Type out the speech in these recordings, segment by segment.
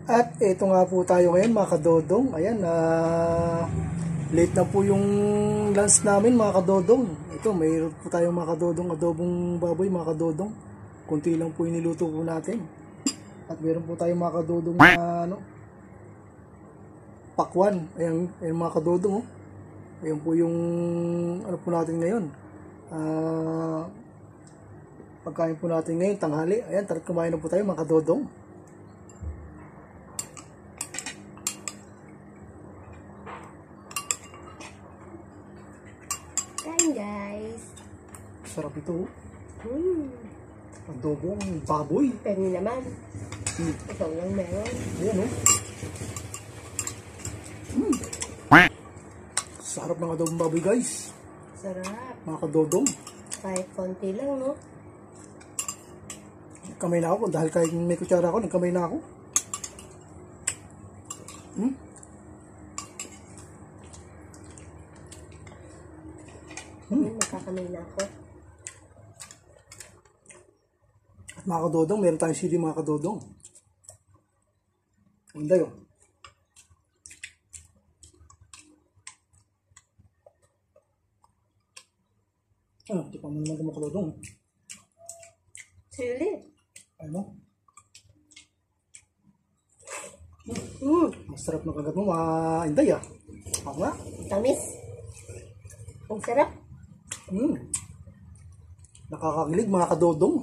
At ito nga po tayo ngayon mga kadodong. Ayan, late na po yung lunch namin mga kadodong. Ito, mayroon po tayong mga kadodong adobong baboy mga kadodong. Kunti lang po iniluto po natin. At meron po tayong mga kadodong pakwan. Ayan, ayan mga kadodong. Oh. Ayan po yung ano po natin ngayon. Pagkain po natin ngayon, tanghali. Ayan, tara't kumain na po tayo mga kadodong. Kain guys. Sarap ito. Adobong baboy. Pengi naman. Ikaw lang meron. Ayan oh. Sarap ng adobong baboy guys. Sarap. Mga kadodong. Kahit konti lang, no? Kamay na ako dahil kahit may kutsara ako, nagkamay na ako. Magkakamay na ako. At mga kadodong, meron tayong sili mga kadodong. Hindi yun. Di pa mo naman mga kadodong. Sili. Ano? Masarap na kagat mo, Inday ah. Ako nga. Tamis. Ang sarap. Nakakakilig mga kadodong.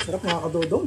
Sarap mga kadodong.